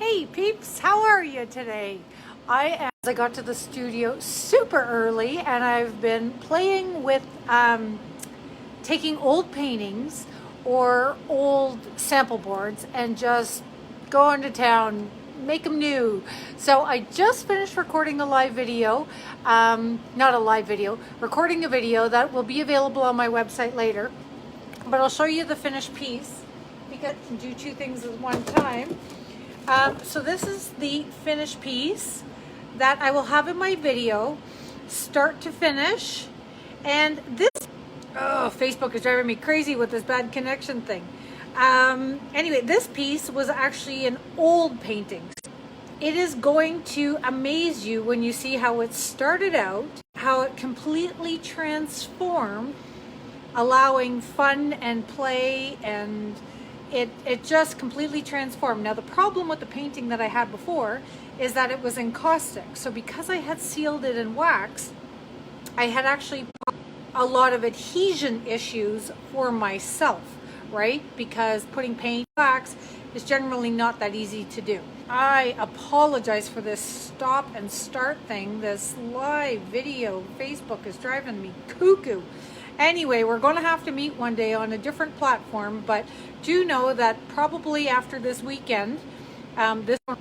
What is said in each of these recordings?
Hey peeps, how are you today? I got to the studio super early and I've been playing with taking old paintings or old sample boards and just going to town, make them new. So I just finished recording a live video, not a live video, recording a video that will be available on my website later, but I'll show you the finished piece because I can do two things at one time. So this is the finished piece that I will have in my video, start to finish. And this, Facebook is driving me crazy with this bad connection thing. Anyway, this piece was actually an old painting. It is going to amaze you when you see how it started out, how it completely transformed, allowing fun and play, and it just completely transformed. Now the problem with the painting that I had before is that it was encaustic. So because I had sealed it in wax, I had actually a lot of adhesion issues for myself, right? Because putting paint wax is generally not that easy to do. I apologize for this stop and start thing. This live video, Facebook is driving me cuckoo. Anyway, we're going to have to meet one day on a different platform, but do know that probably after this weekend, this is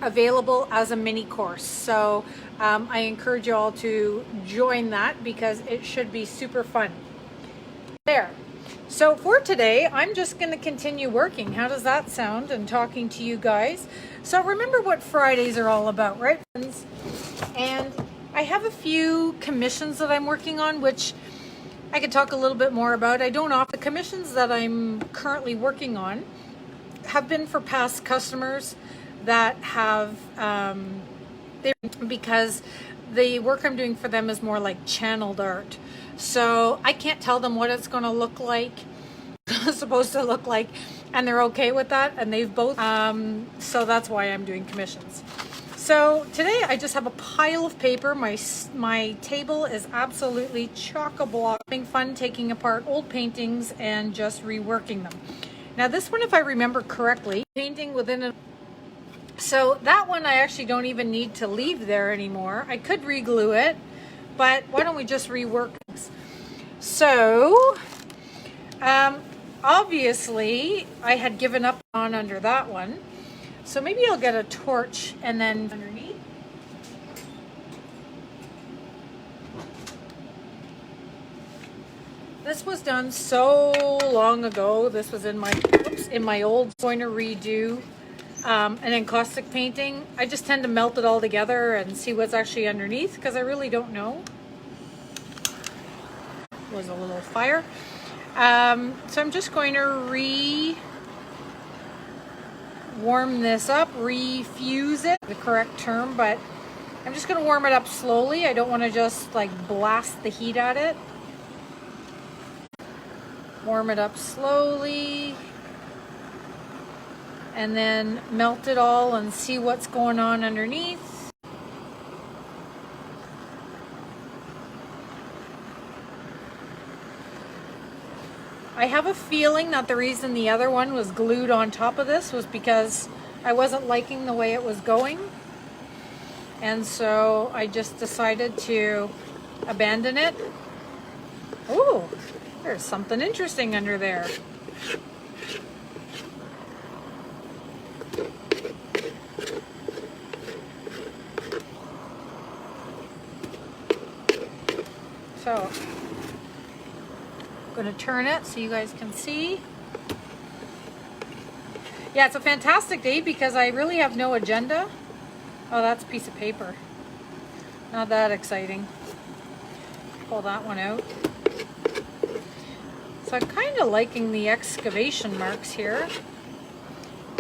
available as a mini course. So I encourage you all to join that because it should be super fun. There. So for today, I'm just going to continue working. How does that sound? And talking to you guys. So remember what Fridays are all about, right? And I have a few commissions that I'm working on, which I could talk a little bit more about. I don't offer the commissions that I'm currently working on have been for past customers that have because the work I'm doing for them is more like channeled art. So I can't tell them what it's going to look like, supposed to look like, and they're okay with that, and they've both so that's why I'm doing commissions. So today I just have a pile of paper. My table is absolutely chock-a-block. Having fun taking apart old paintings and just reworking them. Now this one, if I remember correctly, painting within a... So that one I actually don't even need to leave there anymore. I could re-glue it, but why don't we just rework this? So obviously I had given up on under that one. So maybe I'll get a torch and then underneath. This was done so long ago. This was in my old, going to redo an encaustic painting. I just tend to melt it all together and see what's actually underneath because I really don't know. Was a little fire. So I'm just going to warm this up, refuse it, the correct term, but I'm just going to warm it up slowly. I don't want to just like blast the heat at it. Warm it up slowly and then melt it all and see what's going on underneath. I have a feeling that the reason the other one was glued on top of this was because I wasn't liking the way it was going. And so I just decided to abandon it. Oh, there's something interesting under there. So going to turn it so you guys can see. Yeah, it's a fantastic day because I really have no agenda. Oh, that's a piece of paper. Not that exciting. Pull that one out. So I'm kind of liking the excavation marks here.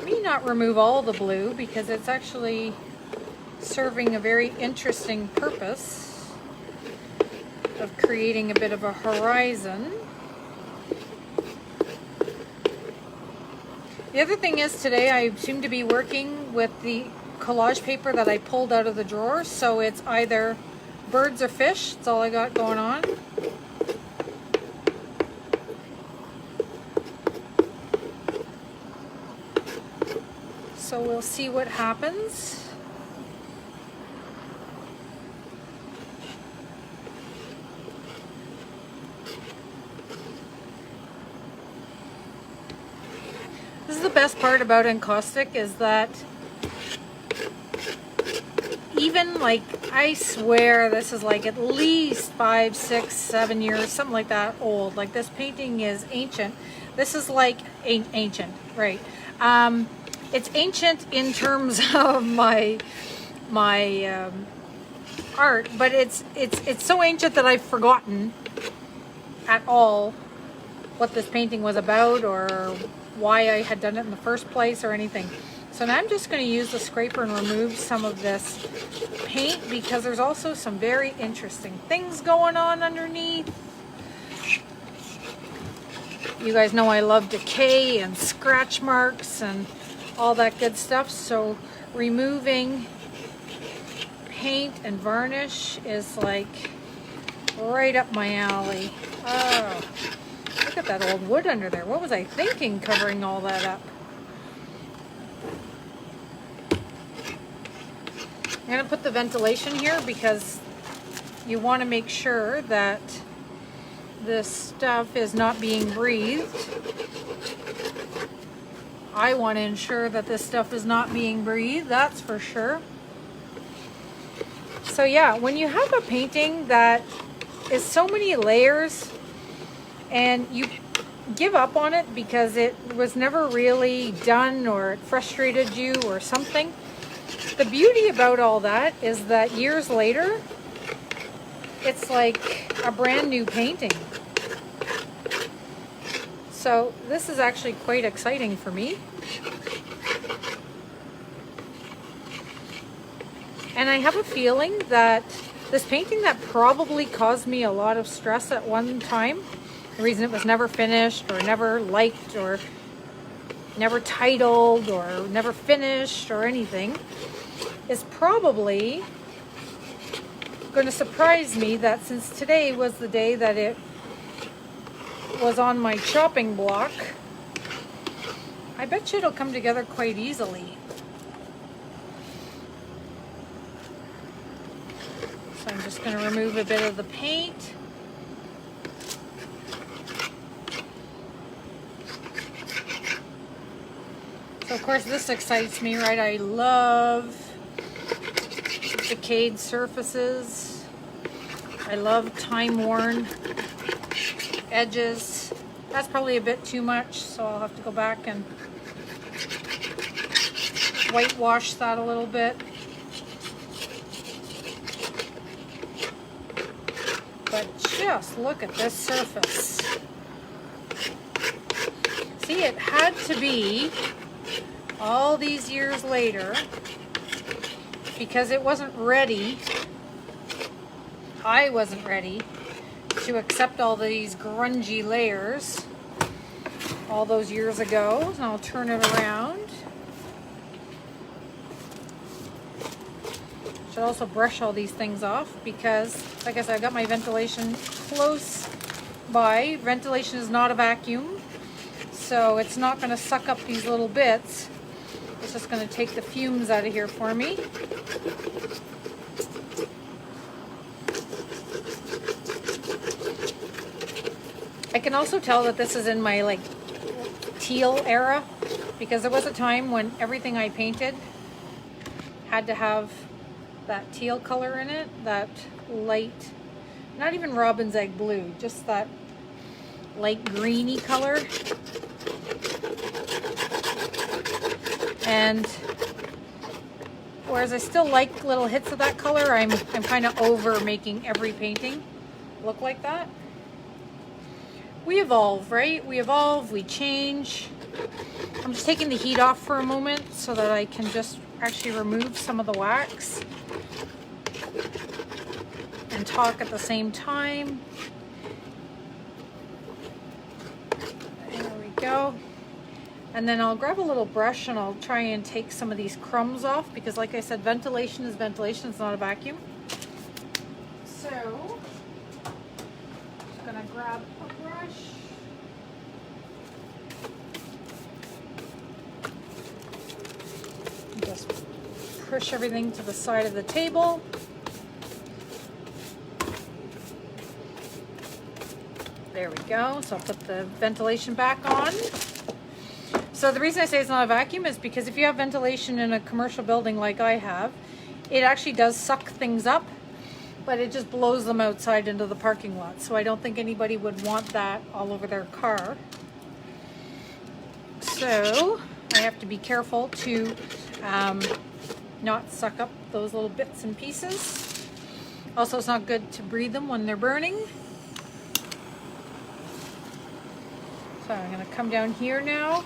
May not remove all the blue because it's actually serving a very interesting purpose of creating a bit of a horizon. The other thing is today I seem to be working with the collage paper that I pulled out of the drawer, so it's either birds or fish. That's all I got going on. So we'll see what happens. This is the best part about encaustic, is that even like, I swear this is like at least 5, 6, 7 years, something like that old. Like, this painting is ancient. This is like ancient, right? It's ancient in terms of my art, but it's so ancient that I've forgotten at all what this painting was about or why I had done it in the first place or anything. So now I'm just going to use the scraper and remove some of this paint, because there's also some very interesting things going on underneath. You guys know I love decay and scratch marks and all that good stuff. So removing paint and varnish is like right up my alley. Oh, look at that old wood under there. What was I thinking covering all that up? I'm going to put the ventilation here because you want to make sure that this stuff is not being breathed. I want to ensure that this stuff is not being breathed, that's for sure. So yeah, when you have a painting that is so many layers and you give up on it because it was never really done or it frustrated you or something, the beauty about all that is that years later, it's like a brand new painting. So this is actually quite exciting for me. And I have a feeling that this painting that probably caused me a lot of stress at one time, the reason it was never finished or never liked or never titled or never finished or anything, is probably going to surprise me that since today was the day that it was on my chopping block, I bet you it'll come together quite easily. So I'm just going to remove a bit of the paint. So of course this excites me, right? I love decayed surfaces. I love time-worn edges. That's probably a bit too much, so I'll have to go back and whitewash that a little bit. But just look at this surface. See, it had to be all these years later because it wasn't ready. I wasn't ready to accept all these grungy layers all those years ago. And I'll turn it around. Should also brush all these things off because, like I said, I've got my ventilation close by. Ventilation is not a vacuum, so it's not going to suck up these little bits. It's just going to take the fumes out of here for me. I can also tell that this is in my like teal era because there was a time when everything I painted had to have that teal color in it, that light, not even robin's egg blue, just that light greeny color. And whereas I still like little hits of that color, I'm kind of over making every painting look like that. We evolve, right? We evolve, we change. I'm just taking the heat off for a moment so that I can just actually remove some of the wax and talk at the same time. There we go. And then I'll grab a little brush and I'll try and take some of these crumbs off because, like I said, ventilation is ventilation, it's not a vacuum. So, just gonna grab a brush. push everything to the side of the table. There we go. So I'll put the ventilation back on. So the reason I say it's not a vacuum is because if you have ventilation in a commercial building like I have, it actually does suck things up, but it just blows them outside into the parking lot. So I don't think anybody would want that all over their car. So I have to be careful to not suck up those little bits and pieces. Also, it's not good to breathe them when they're burning. So I'm going to come down here now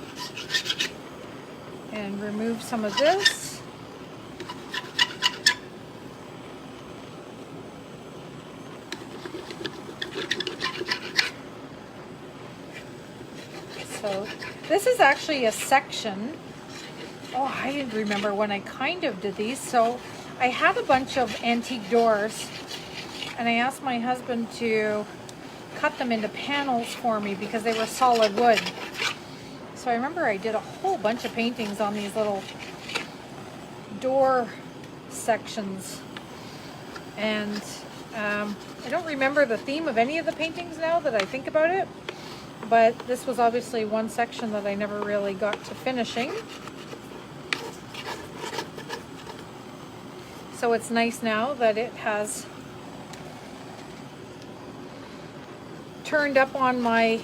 and remove some of this. So this is actually a section. Oh, I didn't remember when I kind of did these. So I had a bunch of antique doors and I asked my husband to cut them into panels for me because they were solid wood. So I remember I did a whole bunch of paintings on these little door sections. And I don't remember the theme of any of the paintings now that I think about it. But this was obviously one section that I never really got to finishing. So it's nice now that it has turned up on my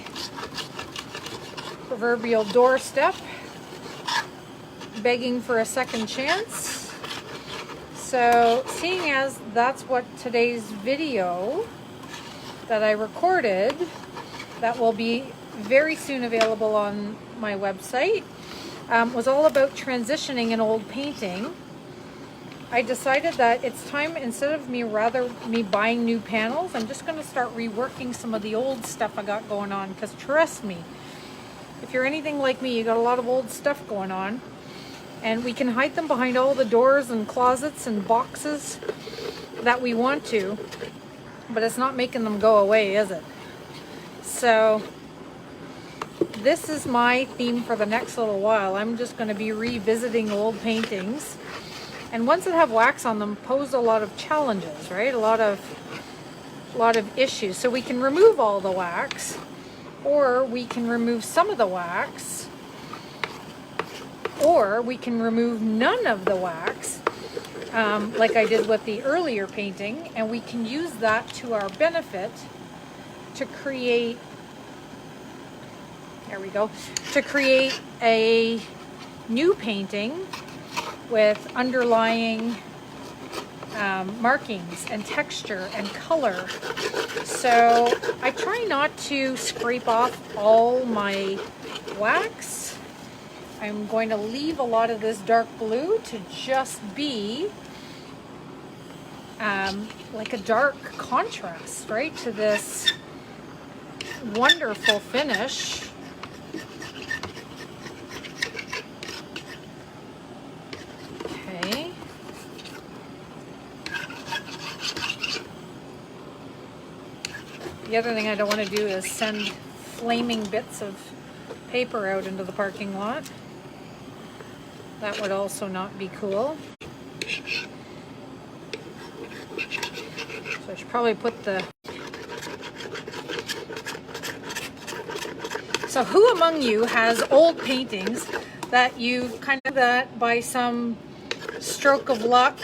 proverbial doorstep, begging for a second chance. So seeing as that's what today's video that I recorded, that will be very soon available on my website, was all about transitioning an old painting. I decided that it's time, instead of me buying new panels, I'm just going to start reworking some of the old stuff I got going on. Because trust me, if you're anything like me, you got a lot of old stuff going on. And we can hide them behind all the doors and closets and boxes that we want to. But it's not making them go away, is it? So this is my theme for the next little while. I'm just going to be revisiting old paintings. And ones that have wax on them pose a lot of challenges, right? A lot of issues. So we can remove all the wax, or we can remove some of the wax, or we can remove none of the wax, like I did with the earlier painting, and we can use that to our benefit to create, there we go, to create a new painting with underlying markings and texture and color. So I try not to scrape off all my wax. I'm going to leave a lot of this dark blue to just be like a dark contrast, right, to this wonderful finish. Okay. The other thing I don't want to do is send flaming bits of paper out into the parking lot. That would also not be cool. So I should probably put the... So who among you has old paintings that you kind of that by some stroke of luck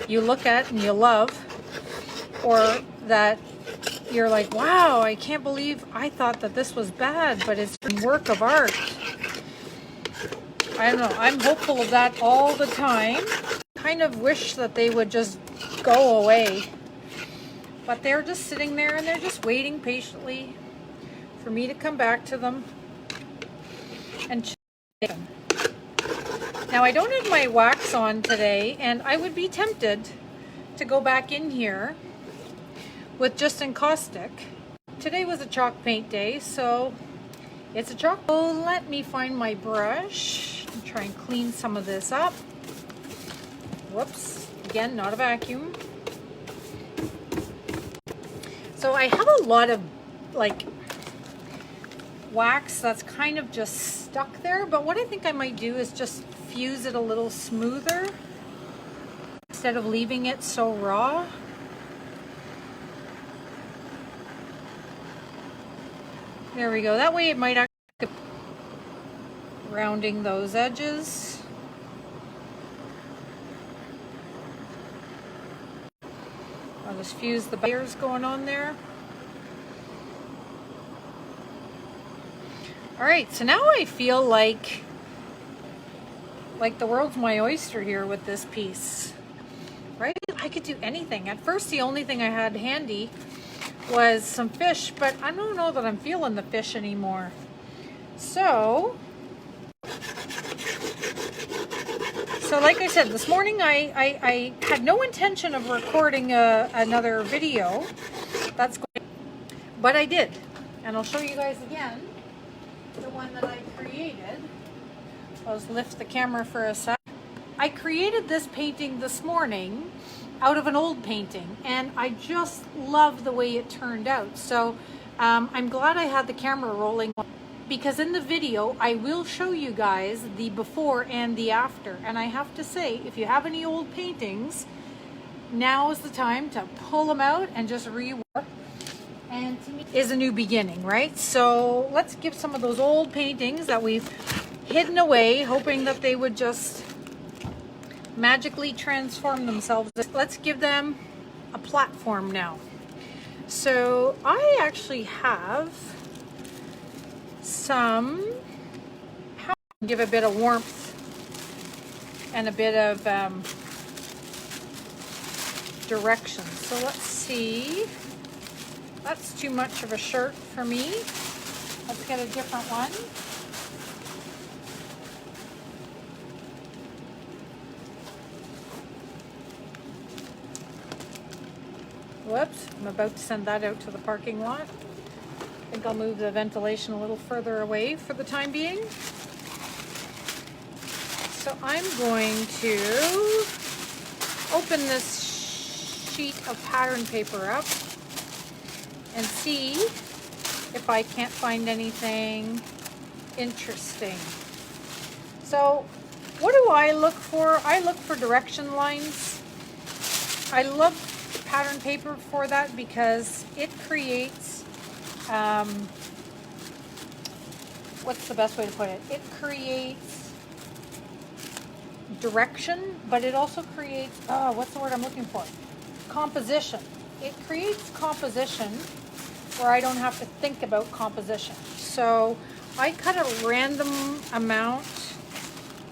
you look at and you love, or that you're like, wow, I can't believe I thought that this was bad, but it's a work of art. I don't know, I'm hopeful of that all the time. Kind of wish that they would just go away. But they're just sitting there and they're just waiting patiently for me to come back to them and check them. Now I don't have my wax on today, and I would be tempted to go back in here with just encaustic. Today was a chalk paint day, so it's a chalk. So let me find my brush and try and clean some of this up. Whoops, again, not a vacuum. So I have a lot of like wax that's kind of just stuck there. But what I think I might do is just fuse it a little smoother instead of leaving it so raw. There we go. That way it might actually rounding those edges. I'll just fuse the layers going on there. All right, so now I feel like the world's my oyster here with this piece, right? I could do anything. At first, the only thing I had handy was some fish, but I don't know that I'm feeling the fish anymore. So like I said, this morning I had no intention of recording another video. But I did, and I'll show you guys again the one that I created. I'll just lift the camera for a sec. I created this painting this morning out of an old painting, and I just love the way it turned out. So I'm glad I had the camera rolling, because in the video I will show you guys the before and the after. And I have to say, if you have any old paintings, now is the time to pull them out and just rework. And to me, is a new beginning, right? So let's give some of those old paintings that we've hidden away, hoping that they would just magically transform themselves. Let's give them a platform now. So I actually have some, give a bit of warmth and a bit of direction. So let's see. That's too much of a shirt for me. Let's get a different one. Whoops, I'm about to send that out to the parking lot. I think I'll move the ventilation a little further away for the time being. So I'm going to open this sheet of pattern paper up and see if I can't find anything interesting. So what do I look for? I look for direction lines. I love pattern paper for that because it creates, what's the best way to put it? It creates direction, but it also creates, what's the word I'm looking for? Composition. It creates composition where I don't have to think about composition. So I cut a random amount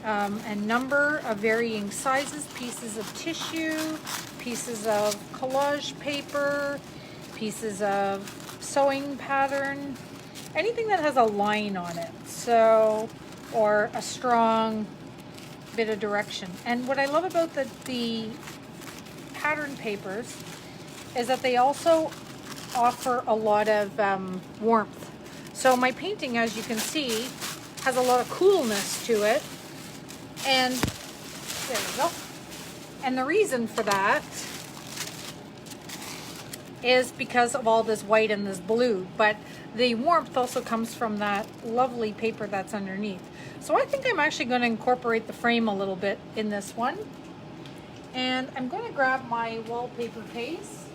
and number of varying sizes, pieces of tissue, pieces of collage paper, pieces of sewing pattern, anything that has a line on it, so, or a strong bit of direction. And what I love about the pattern papers is that they also offer a lot of warmth. So my painting, as you can see, has a lot of coolness to it. And there we go. And the reason for that is because of all this white and this blue, but the warmth also comes from that lovely paper that's underneath. So I think I'm actually going to incorporate the frame a little bit in this one. And I'm going to grab my wallpaper paste.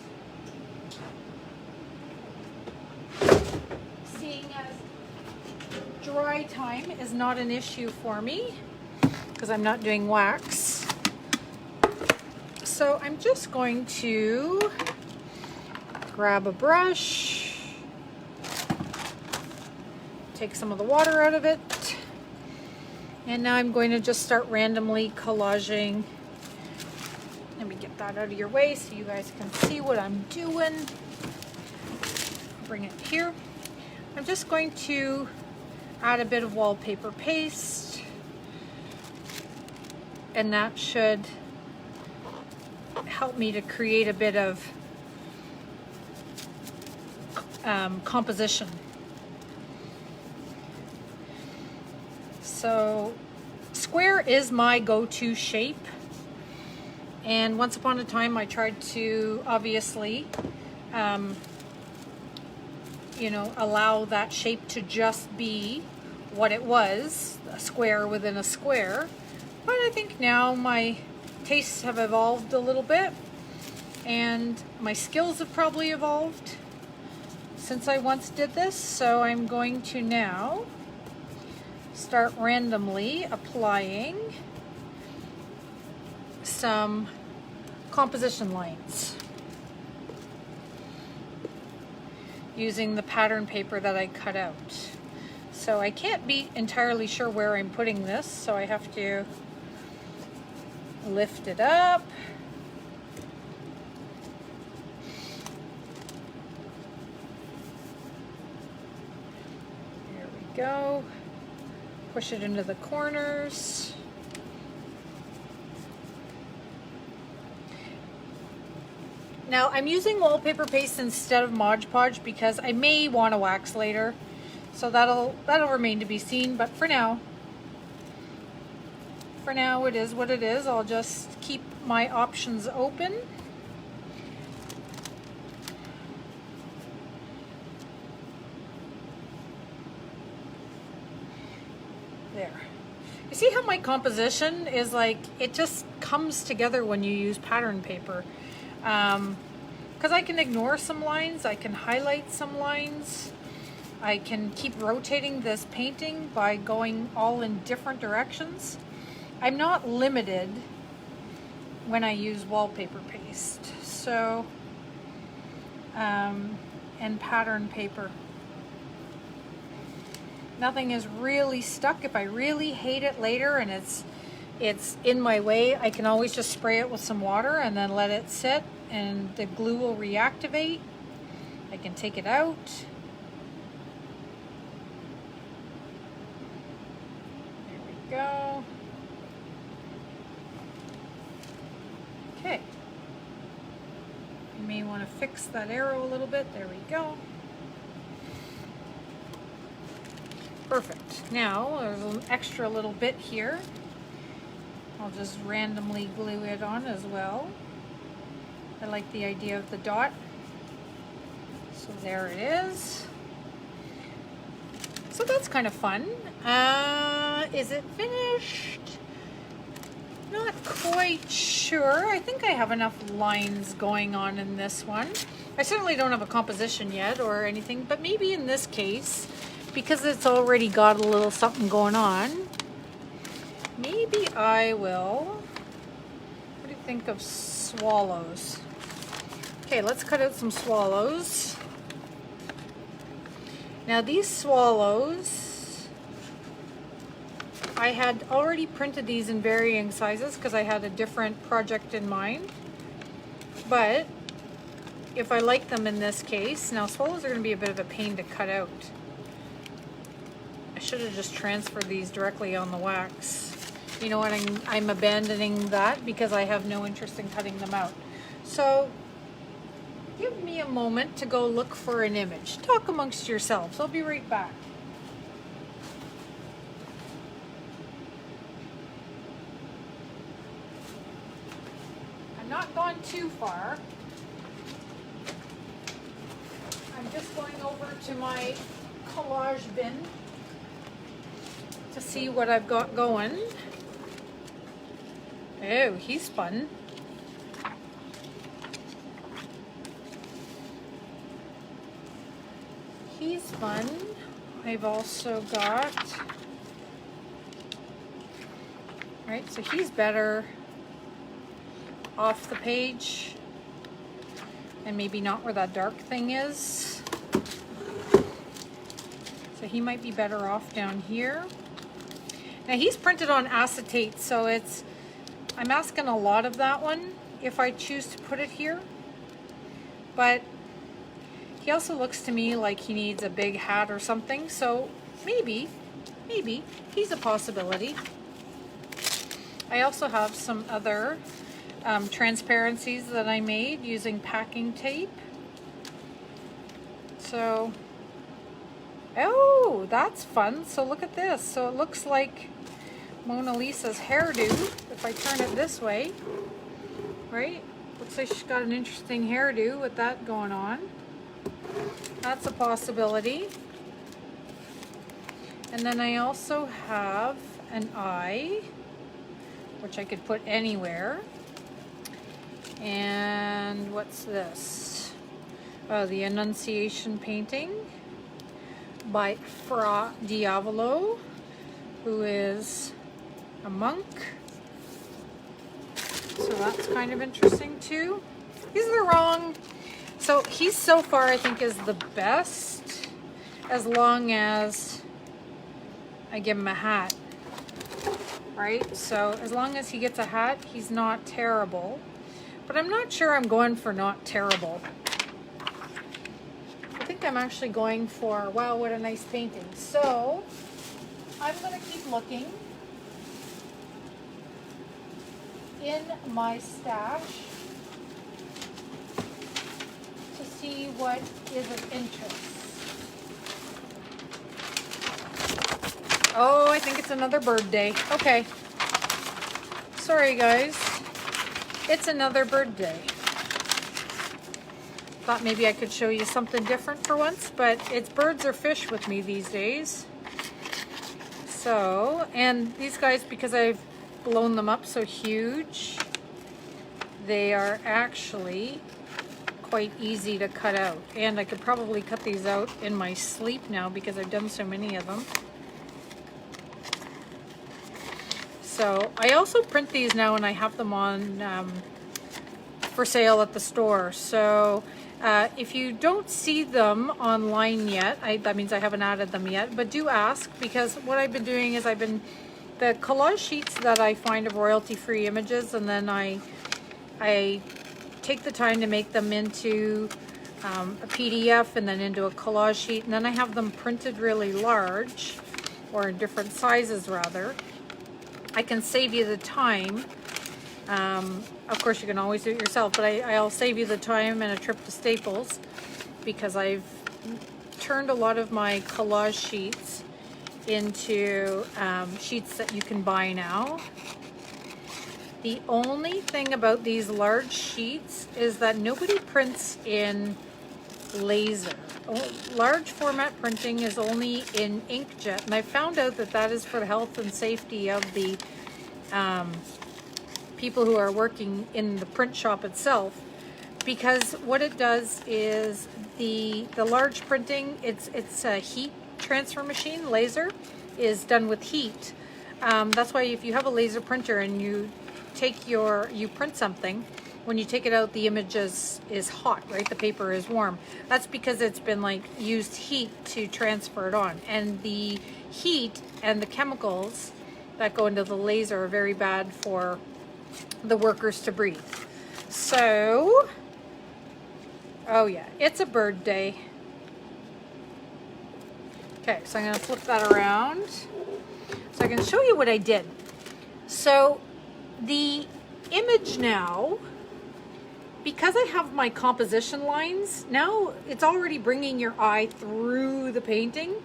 Seeing as dry time is not an issue for me because I'm not doing wax. So I'm just going to grab a brush, take some of the water out of it, and now I'm going to just start randomly collaging. Let me get that out of your way so you guys can see what I'm doing. Bring it here. I'm just going to add a bit of wallpaper paste, and that should help me to create a bit of composition. So square is my go-to shape, and once upon a time I tried to obviously you know, allow that shape to just be what it was, a square within a square. But I think now my tastes have evolved a little bit, and my skills have probably evolved since I once did this. So I'm going to now start randomly applying some composition lines using the pattern paper that I cut out. So I can't be entirely sure where I'm putting this, so I have to lift it up. There we go. Push it into the corners. Now I'm using wallpaper paste instead of Mod Podge because I may want to wax later, so that'll remain to be seen. But for now it is what it is. I'll just keep my options open. There. You see how my composition is like, it just comes together when you use pattern paper. Because I can ignore some lines, I can highlight some lines, I can keep rotating this painting by going all in different directions. I'm not limited when I use wallpaper paste, so, and pattern paper. Nothing is really stuck. If I really hate it later and it's in my way, I can always just spray it with some water and then let it sit, and the glue will reactivate. I can take it out. There we go. Okay. You may want to fix that arrow a little bit. There we go. Perfect. Now there's an extra little bit here. I'll just randomly glue it on as well. I like the idea of the dot. So there it is. So that's kind of fun. Is it finished? Not quite sure. I think I have enough lines going on in this one. I certainly don't have a composition yet or anything, but maybe in this case, because it's already got a little something going on, maybe I will, what do you think of swallows? Okay, let's cut out some swallows. Now these swallows, I had already printed these in varying sizes because I had a different project in mind. But if I like them in this case, now swallows are going to be a bit of a pain to cut out. I should have just transferred these directly on the wax. You know what, I'm abandoning that because I have no interest in cutting them out. So give me a moment to go look for an image. Talk amongst yourselves. I'll be right back. I'm not gone too far. I'm just going over to my collage bin to see what I've got going. Oh, he's fun. He's fun. I've also got, right, so he's better off the page and maybe not where that dark thing is. So he might be better off down here. Now he's printed on acetate, so I'm asking a lot of that one if I choose to put it here. But he also looks to me like he needs a big hat or something, so maybe he's a possibility. I also have some other transparencies that I made using packing tape. So, oh, that's fun. So look at this. So it looks like Mona Lisa's hairdo, if I turn it this way, right? Looks like she's got an interesting hairdo with that going on. That's a possibility. And then I also have an eye, which I could put anywhere. And what's this? Oh, the Annunciation painting by Fra Diavolo, who is a monk. So that's kind of interesting too. These are the wrong. So he's so far, I think, is the best, as long as I give him a hat, right? So as long as he gets a hat, he's not terrible. But I'm not sure I'm going for not terrible. I think I'm actually going for, wow, what a nice painting. So I'm going to keep looking in my stash to see what is of interest. Oh, I think it's another bird day. Okay. Sorry, guys. It's another bird day. Thought maybe I could show you something different for once, but it's birds or fish with me these days. So, and these guys, because I've blown them up so huge, they are actually quite easy to cut out. And I could probably cut these out in my sleep now because I've done so many of them. So I also print these now and I have them on for sale at the store. So if you don't see them online yet, that means I haven't added them yet, but do ask, because what I've been doing is the collage sheets that I find of royalty-free images, and then I take the time to make them into a PDF and then into a collage sheet, and then I have them printed really large, or in different sizes rather. I can save you the time. Of course, you can always do it yourself, but I'll save you the time and a trip to Staples, because I've turned a lot of my collage sheets into sheets that you can buy now. The only thing about these large sheets is that nobody prints in laser. Large format printing is only in inkjet, and I found out that that is for the health and safety of the people who are working in the print shop itself, because what it does is the large printing, it's a heat transfer machine. Laser is done with heat. That's why if you have a laser printer and you print something, when you take it out, the image is hot, right? The paper is warm. That's because it's been used heat to transfer it on. And the heat and the chemicals that go into the laser are very bad for the workers to breathe. So, oh yeah, it's a bird day. Okay, so I'm gonna flip that around so I can show you what I did. So the image now, because I have my composition lines, now it's already bringing your eye through the painting.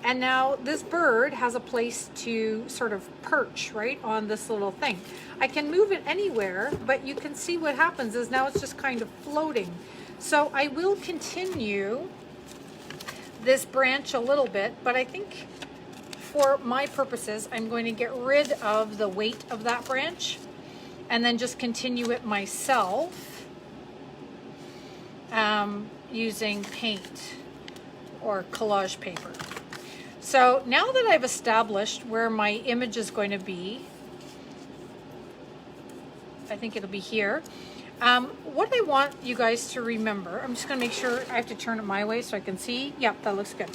And now this bird has a place to sort of perch, right, on this little thing. I can move it anywhere, but you can see what happens is now it's just kind of floating. So I will continue this branch a little bit, but I think for my purposes, I'm going to get rid of the weight of that branch and then just continue it myself using paint or collage paper. So now that I've established where my image is going to be, I think it'll be here. What I want you guys to remember, I'm just going to make sure I have to turn it my way so I can see. Yep, that looks good.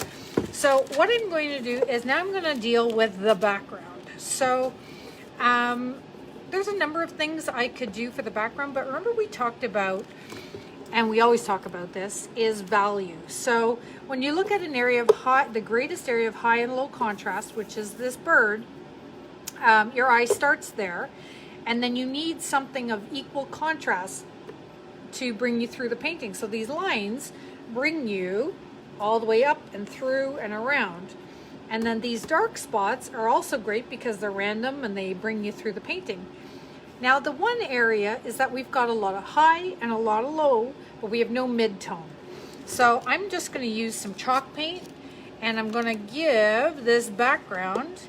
So what I'm going to do is now I'm going to deal with the background. So there's a number of things I could do for the background, but remember we talked about, and we always talk about this, is value. So when you look at an area of high, the greatest area of high and low contrast, which is this bird, your eye starts there, and then you need something of equal contrast to bring you through the painting. So these lines bring you all the way up and through and around. And then these dark spots are also great because they're random and they bring you through the painting. Now the one area is that we've got a lot of high and a lot of low, but we have no mid-tone. So I'm just going to use some chalk paint, and I'm going to give this background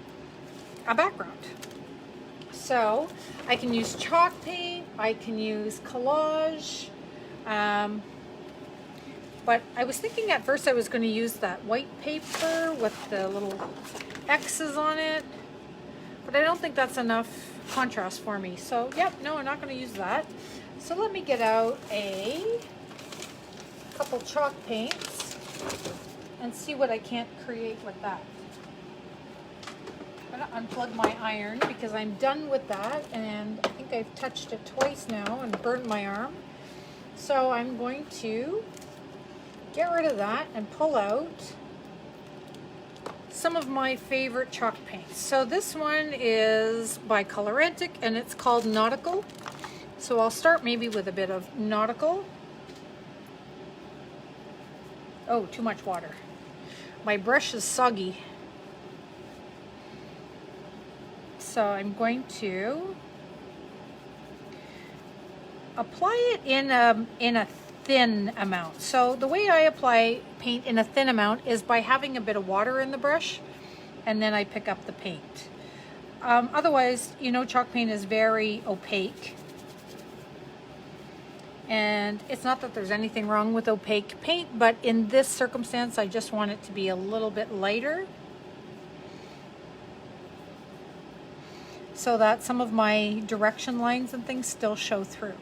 a background. So I can use chalk paint, I can use collage, but I was thinking at first I was going to use that white paper with the little X's on it, but I don't think that's enough contrast for me. So yep, no, I'm not going to use that. So let me get out a couple chalk paints and see what I can't create with that. I'm going to unplug my iron because I'm done with that, and I think I've touched it twice now and burned my arm. So I'm going to get rid of that and pull out some of my favorite chalk paints. So this one is by Colorantic and it's called Nautical. So I'll start maybe with a bit of Nautical. Oh, too much water. My brush is soggy. So I'm going to apply it in a thin amount. So the way I apply paint in a thin amount is by having a bit of water in the brush, and then I pick up the paint. Otherwise, you know, chalk paint is very opaque. And it's not that there's anything wrong with opaque paint, but in this circumstance, I just want it to be a little bit lighter, so that some of my direction lines and things still show through.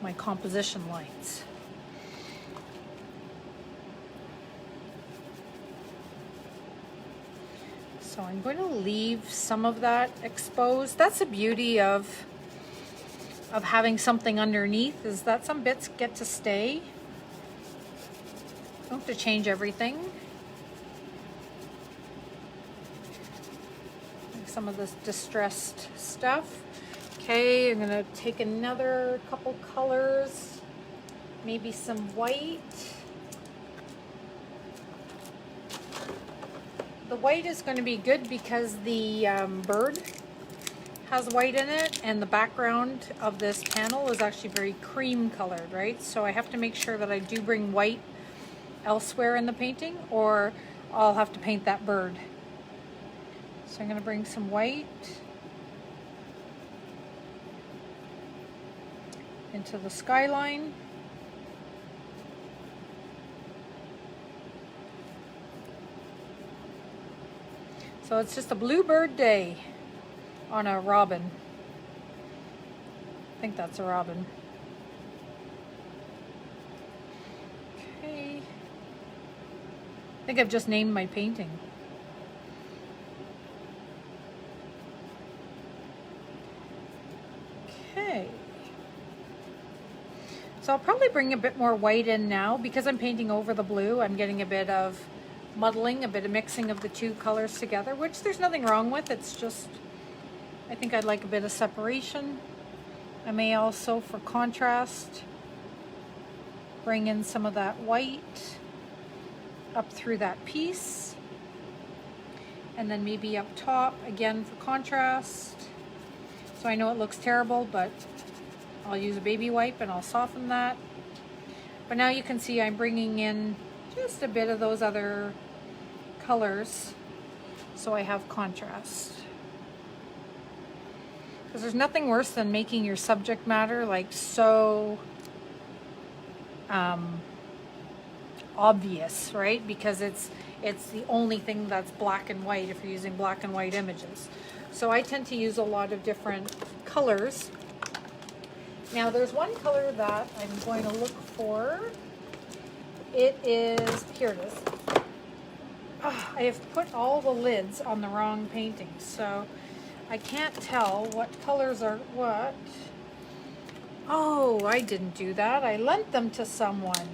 My composition lines. So I'm going to leave some of that exposed. That's the beauty of having something underneath, is that some bits get to stay. Don't have to change everything. Like some of this distressed stuff. Okay, I'm gonna take another couple colors, maybe some white. The white is going to be good because the bird has white in it, and the background of this panel is actually very cream colored, right? So I have to make sure that I do bring white elsewhere in the painting, or I'll have to paint that bird. So I'm going to bring some white into the skyline. So it's just a bluebird day on a robin. I think that's a robin. Okay. I think I've just named my painting. Okay. So I'll probably bring a bit more white in now because I'm painting over the blue. I'm getting a bit of muddling, a bit of mixing of the two colors together, which there's nothing wrong with. It's just, I think I'd like a bit of separation. I may also, for contrast, bring in some of that white up through that piece, and then maybe up top again for contrast. So I know it looks terrible, but I'll use a baby wipe and I'll soften that. But now you can see I'm bringing in just a bit of those other colors so I have contrast. Because there's nothing worse than making your subject matter like so obvious, right? Because it's the only thing that's black and white if you're using black and white images. So I tend to use a lot of different colors. Now there's one color that I'm going to look for. It is, here it is. I have put all the lids on the wrong painting, so I can't tell what colors are what. Oh, I didn't do that. I lent them to someone.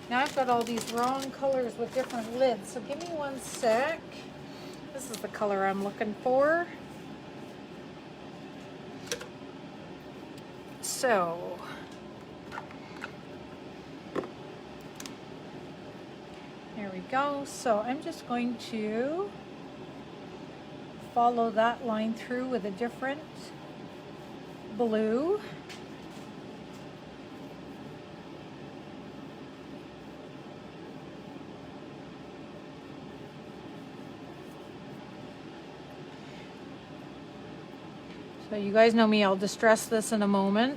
Now I've got all these wrong colors with different lids, so give me one sec. This is the color I'm looking for. So, there we go. So I'm just going to follow that line through with a different blue. So you guys know me, I'll distress this in a moment.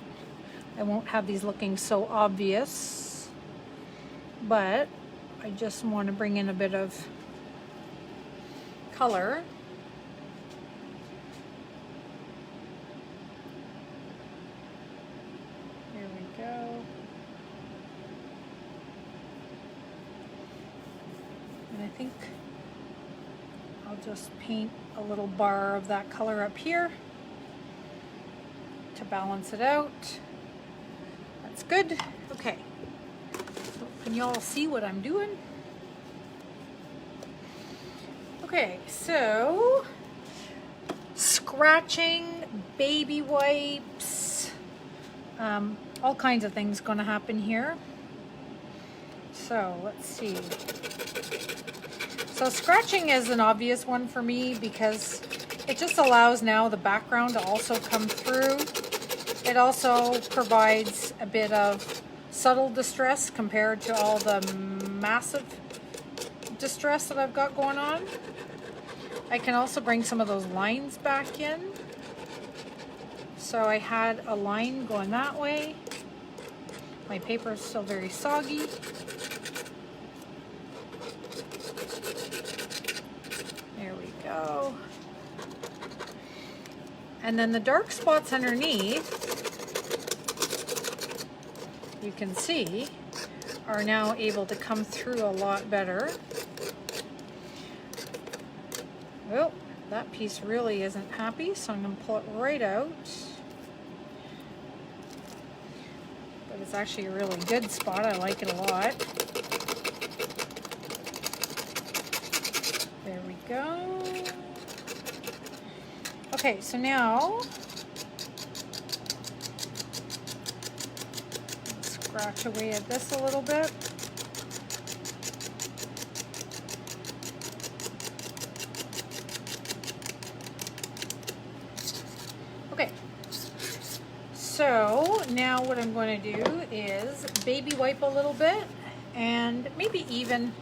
I won't have these looking so obvious, but I just want to bring in a bit of color. Here we go. And I think I'll just paint a little bar of that color up here to balance it out. That's good. Okay, so can you all see what I'm doing? Okay, so scratching, baby wipes, all kinds of things going to happen here. So let's see. So scratching is an obvious one for me because it just allows now the background to also come through. It also provides a bit of subtle distress compared to all the massive distress that I've got going on. I can also bring some of those lines back in. So I had a line going that way. My paper is still very soggy. There we go. And then the dark spots underneath, you can see, are now able to come through a lot better. Well, that piece really isn't happy, so I'm going to pull it right out. But it's actually a really good spot. I like it a lot. There we go. Okay, so now scratch away at this a little bit. Okay, so now what I'm going to do is baby wipe a little bit and maybe even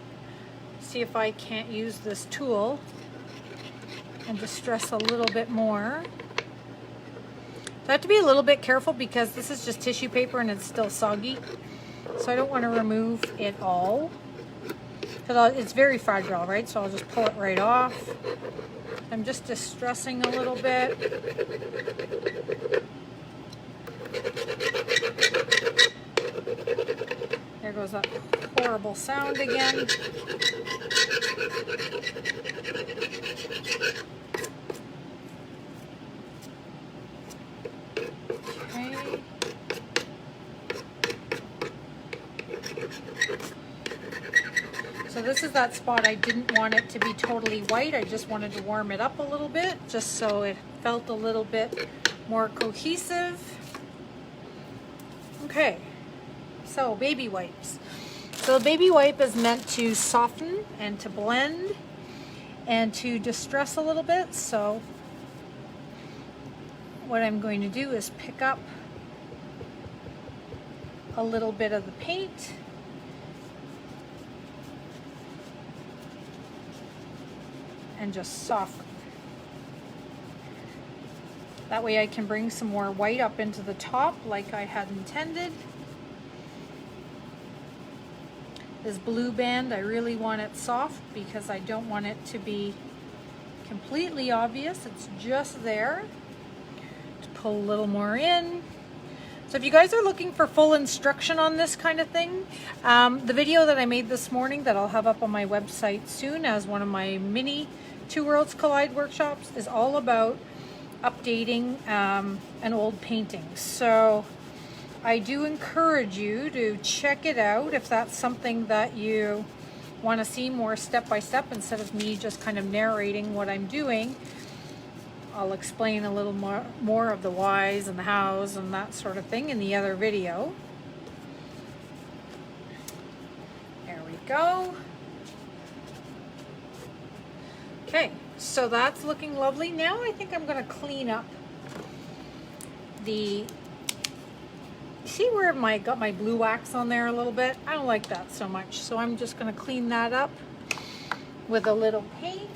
see if I can't use this tool and distress a little bit more. So I have to be a little bit careful because this is just tissue paper and it's still soggy. So I don't want to remove it all because it's very fragile, right? So I'll just pull it right off. I'm just distressing a little bit. There goes that horrible sound again. So this is that spot I didn't want it to be totally white. I just wanted to warm it up a little bit, just so it felt a little bit more cohesive. Okay, so baby wipes. So the baby wipe is meant to soften and to blend and to distress a little bit. So what I'm going to do is pick up a little bit of the paint and just soften. That way I can bring some more white up into the top like I had intended. This blue band, I really want it soft because I don't want it to be completely obvious. It's just there to pull a little more in. So if you guys are looking for full instruction on this kind of thing, the video that I made this morning that I'll have up on my website soon as one of my mini Two Worlds Collide workshops is all about updating an old painting. So I do encourage you to check it out if that's something that you want to see more step by step instead of me just kind of narrating what I'm doing. I'll explain a little more of the whys and the hows and that sort of thing in the other video. There we go. Okay, so that's looking lovely. Now I think I'm going to clean up the, see where I got my blue wax on there a little bit? I don't like that so much, so I'm just going to clean that up with a little paint.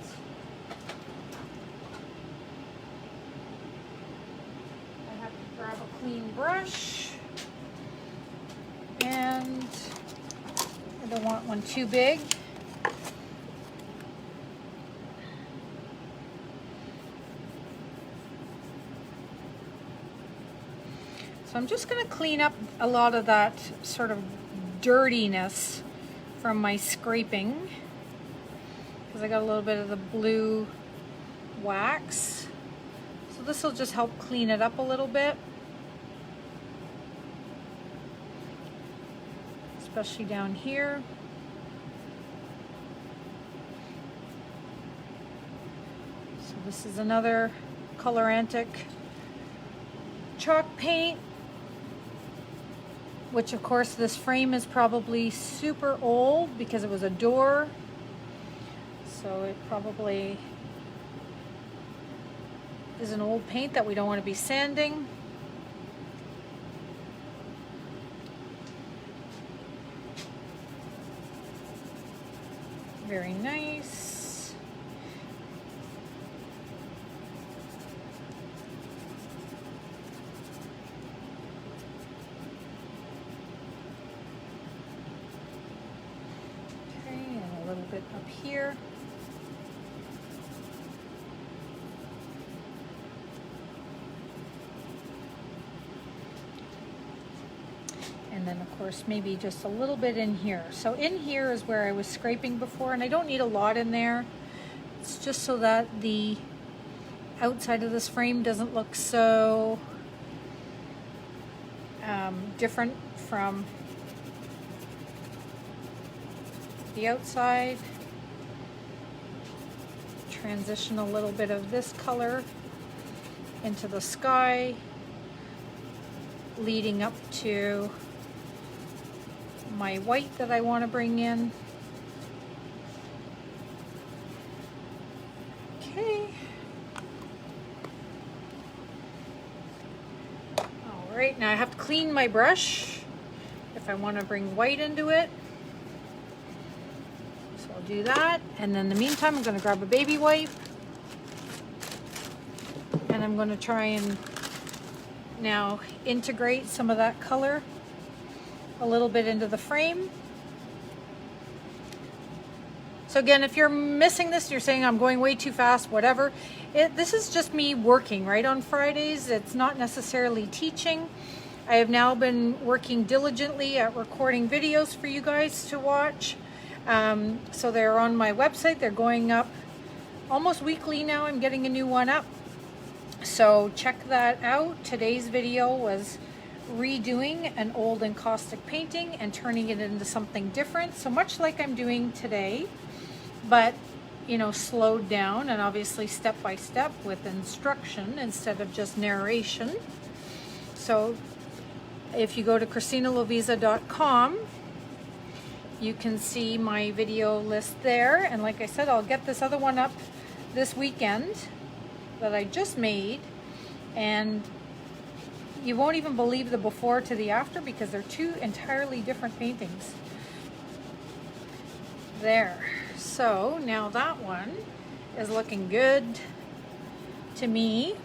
I have to grab a clean brush, and I don't want one too big. So I'm just going to clean up a lot of that sort of dirtiness from my scraping, because I got a little bit of the blue wax. So this will just help clean it up a little bit, especially down here. So this is another Colorantic chalk paint, which of course this frame is probably super old because it was a door, so it probably is an old paint that we don't want to be sanding. Very nice. Bit up here. And then of course maybe just a little bit in here. So in here is where I was scraping before, and I don't need a lot in there. It's just so that the outside of this frame doesn't look so different from the outside. Transition a little bit of this color into the sky, leading up to my white that I want to bring in. Okay. All right, now I have to clean my brush if I want to bring white into it. Do that, and then in the meantime I'm going to grab a baby wipe, and I'm going to try and now integrate some of that color a little bit into the frame. So again, if you're missing this, you're saying I'm going way too fast, whatever, this is just me working, right, on Fridays. It's not necessarily teaching. I have now been working diligently at recording videos for you guys to watch. So they're on my website. They're going up almost weekly now. I'm getting a new one up. So check that out. Today's video was redoing an old encaustic painting and turning it into something different. So much like I'm doing today, but you know, slowed down and obviously step by step with instruction instead of just narration. So if you go to ChristinaLoviza.com, you can see my video list there, and like I said, I'll get this other one up this weekend that I just made, and you won't even believe the before to the after because they're two entirely different paintings. There. So now that one is looking good to me.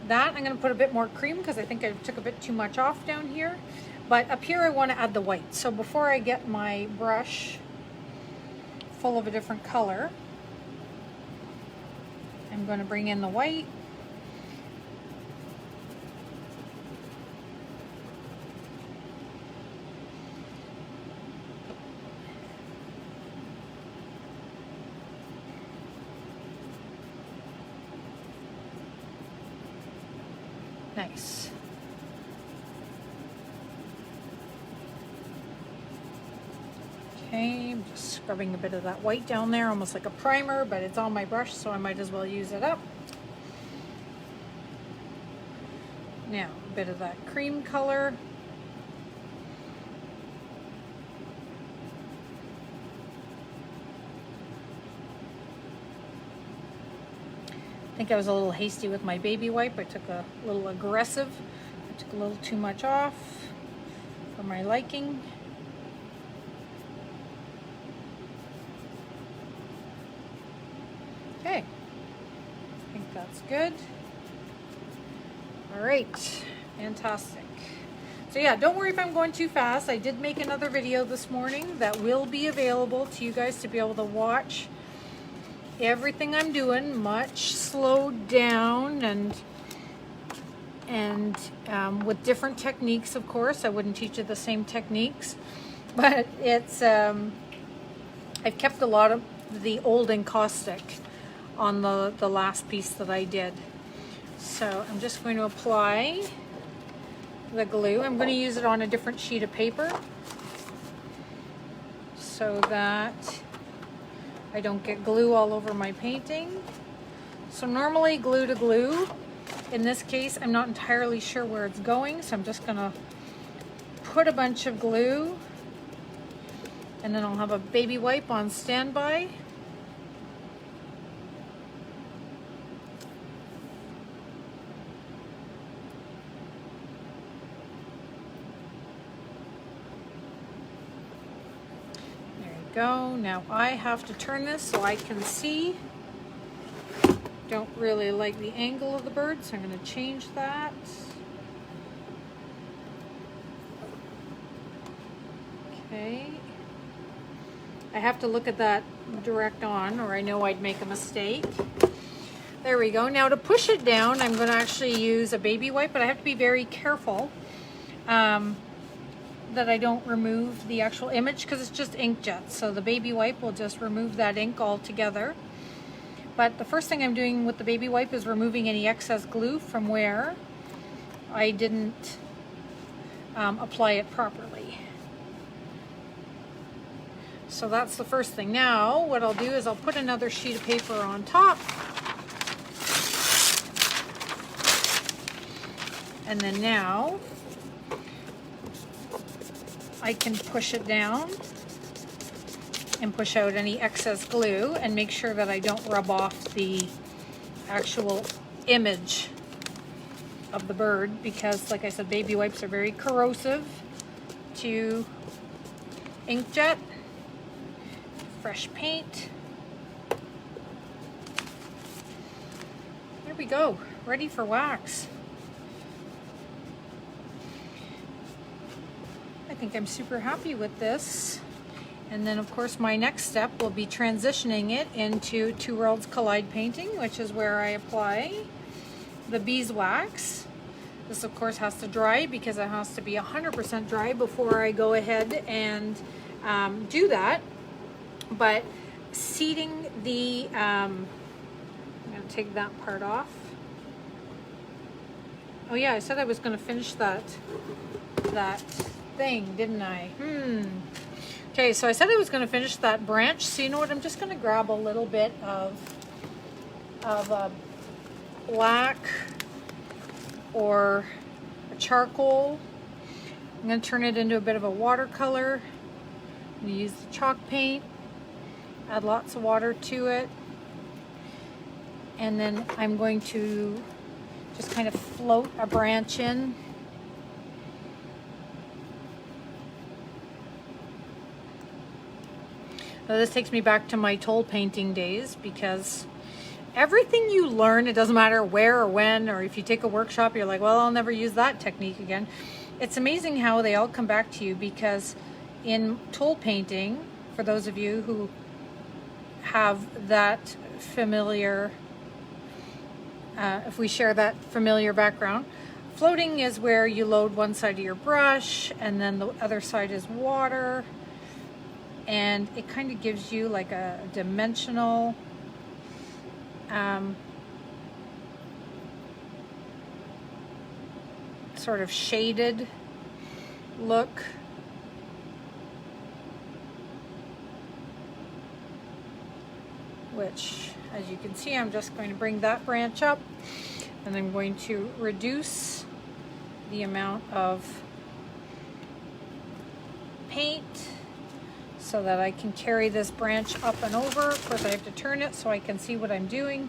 That I'm going to put a bit more cream because I think I took a bit too much off down here. But up here I want to add the white. So before I get my brush full of a different color, I'm going to bring in the white. Nice. Okay, I'm just scrubbing a bit of that white down there, almost like a primer, but it's on my brush, so I might as well use it up. Now, a bit of that cream color. think I was a little hasty with my baby wipe. I took a little aggressive. I took a little too much off for my liking. Okay, I think that's good. All right, fantastic. So yeah, don't worry if I'm going too fast. I did make another video this morning that will be available to you guys to be able to watch everything I'm doing, much slowed down and with different techniques, of course. I wouldn't teach you the same techniques, but it's I've kept a lot of the old encaustic on the last piece that I did. So I'm just going to apply the glue. I'm going to use it on a different sheet of paper so that I don't get glue all over my painting. So normally glue to glue. In this case, I'm not entirely sure where it's going, so I'm just going to put a bunch of glue, and then I'll have a baby wipe on standby. Go. Now I have to turn this so I can see. Don't really like the angle of the bird, so I'm going to change that. Okay. I have to look at that direct on, or I know I'd make a mistake. There we go. Now to push it down, I'm going to actually use a baby wipe, but I have to be very careful that I don't remove the actual image because it's just inkjet. So the baby wipe will just remove that ink altogether. But the first thing I'm doing with the baby wipe is removing any excess glue from where I didn't apply it properly. So that's the first thing. Now what I'll do is I'll put another sheet of paper on top. And then now I can push it down and push out any excess glue and make sure that I don't rub off the actual image of the bird, because like I said, baby wipes are very corrosive to inkjet. Fresh paint. There we go, ready for wax. I think I'm super happy with this. And then of course my next step will be transitioning it into Two Worlds Collide painting, which is where I apply the beeswax. This of course has to dry because it has to be 100% dry before I go ahead and do that. But seating the, I'm going to take that part off. Oh yeah, I said I was going to finish that thing, didn't I? Okay, so I said I was going to finish that branch. So you know what? I'm just going to grab a little bit of black or a charcoal. I'm going to turn it into a bit of a watercolor. I'm going to use the chalk paint, add lots of water to it, and then I'm going to just kind of float a branch in. Now this takes me back to my toll painting days, because everything you learn, it doesn't matter where or when, or if you take a workshop, you're like, well, I'll never use that technique again. It's amazing how they all come back to you, because in toll painting, for those of you who have that familiar, if we share that familiar background, floating is where you load one side of your brush and then the other side is water. And it kind of gives you like a dimensional sort of shaded look. Which, as you can see, I'm just going to bring that branch up, and I'm going to reduce the amount of paint so that I can carry this branch up and over. Of course, I have to turn it so I can see what I'm doing.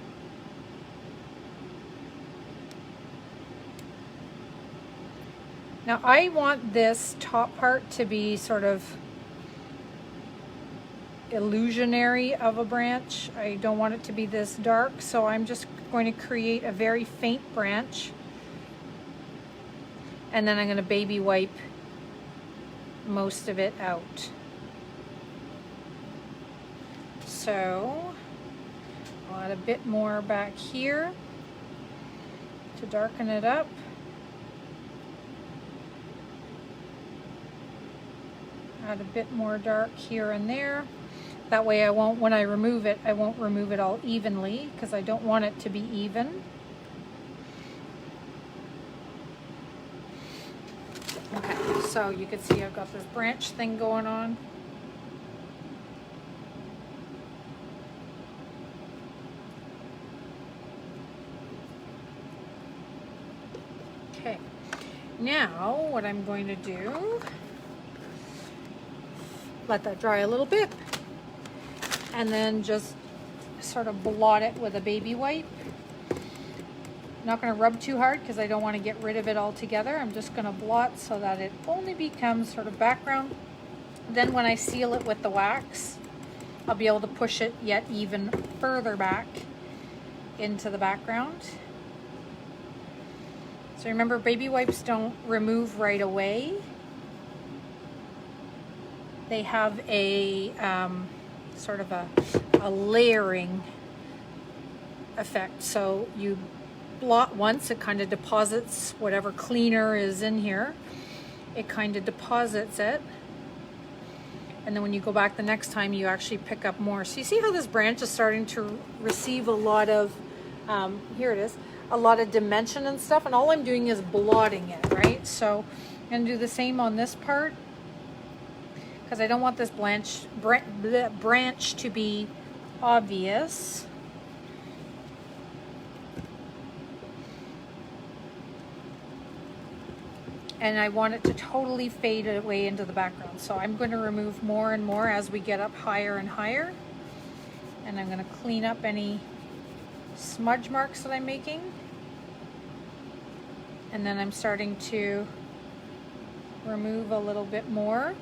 Now I want this top part to be sort of illusionary of a branch. I don't want it to be this dark, so I'm just going to create a very faint branch, and then I'm going to baby wipe most of it out. So I'll add a bit more back here to darken it up. Add a bit more dark here and there. That way I won't, when I remove it, I won't remove it all evenly because I don't want it to be even. Okay, so you can see I've got this branch thing going on. Okay, now what I'm going to do, let that dry a little bit, and then just sort of blot it with a baby wipe. Not going to rub too hard because I don't want to get rid of it altogether. I'm just going to blot so that it only becomes sort of background. Then when I seal it with the wax, I'll be able to push it yet even further back into the background. So remember, baby wipes don't remove right away. They have a sort of a layering effect. So you blot once, it kind of deposits whatever cleaner is in here. It kind of deposits it. And then when you go back the next time, you actually pick up more. So you see how this branch is starting to receive a lot of, here it is, a lot of dimension and stuff. And all I'm doing is blotting it, right? So I'm going to do the same on this part, because I don't want this branch to be obvious. And I want it to totally fade away into the background. So I'm going to remove more and more as we get up higher and higher. And I'm going to clean up any smudge marks that I'm making. And then I'm starting to remove a little bit more.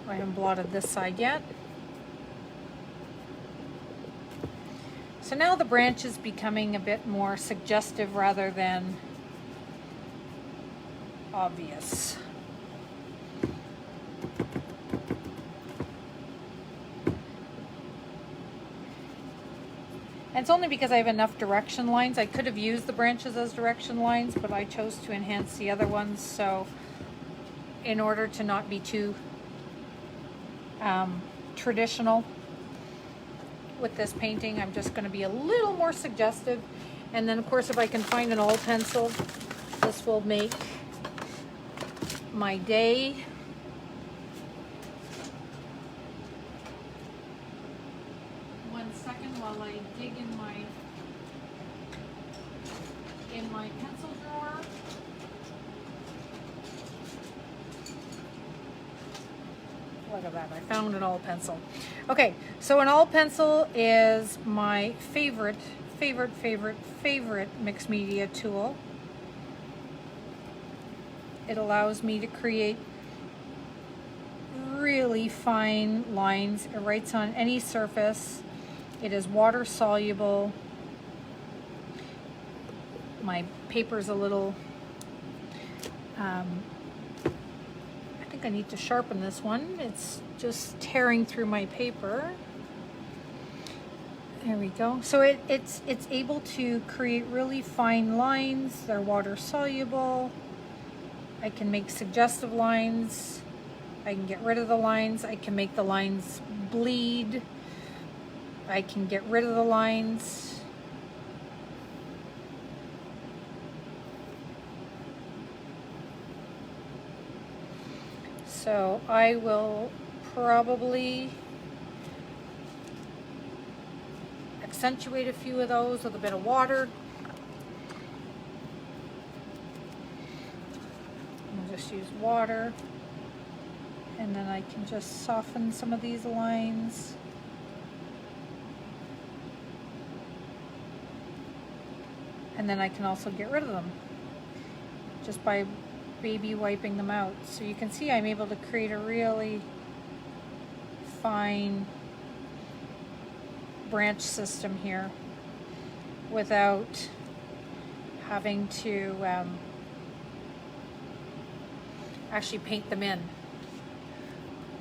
I haven't blotted this side yet. So now the branch is becoming a bit more suggestive rather than obvious. And it's only because I have enough direction lines. I could have used the branches as direction lines, but I chose to enhance the other ones. So in order to not be too traditional with this painting, I'm just going to be a little more suggestive. And then of course, if I can find an oil pencil, this will make my day. One second while I dig in my pencil drawer. Look at that, I found an oil pencil. Okay, so an oil pencil is my favorite mixed media tool. It allows me to create really fine lines. It writes on any surface. It is water soluble. My paper's a little, I think I need to sharpen this one. It's just tearing through my paper. There we go. So it's able to create really fine lines. They're water soluble. I can make suggestive lines. I can get rid of the lines. I can make the lines bleed. I can get rid of the lines. So I will probably accentuate a few of those with a bit of water. I'll just use water, and then I can just soften some of these lines. And then I can also get rid of them. just by baby wiping them out. So you can see I'm able to create a really fine branch system here without having to actually paint them in.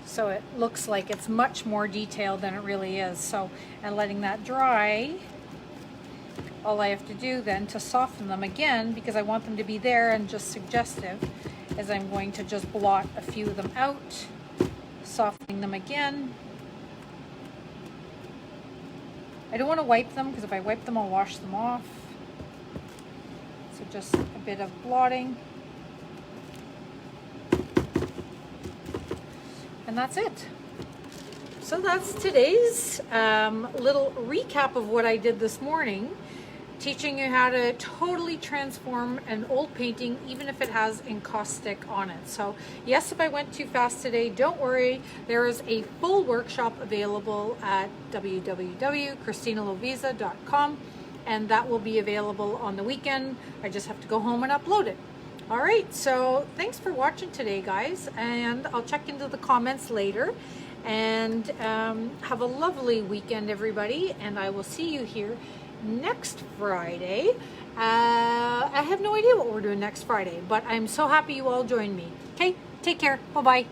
So it looks like it's much more detailed than it really is. So, and letting that dry, all I have to do then to soften them again, because I want them to be there and just suggestive, is I'm going to just blot a few of them out, softening them again. I don't want to wipe them, because if I wipe them, I'll wash them off. So just a bit of blotting. And that's it. So that's today's little recap of what I did this morning, teaching you how to totally transform an old painting, even if it has encaustic on it. So yes, if I went too fast today, don't worry. There is a full workshop available at www.christinalovisa.com, and that will be available on the weekend. I just have to go home and upload it. All right, so thanks for watching today, guys, and I'll check into the comments later. And have a lovely weekend, everybody, and I will see you here next Friday. I have no idea what we're doing next Friday, but I'm so happy you all joined me. Okay, take care. Bye-bye.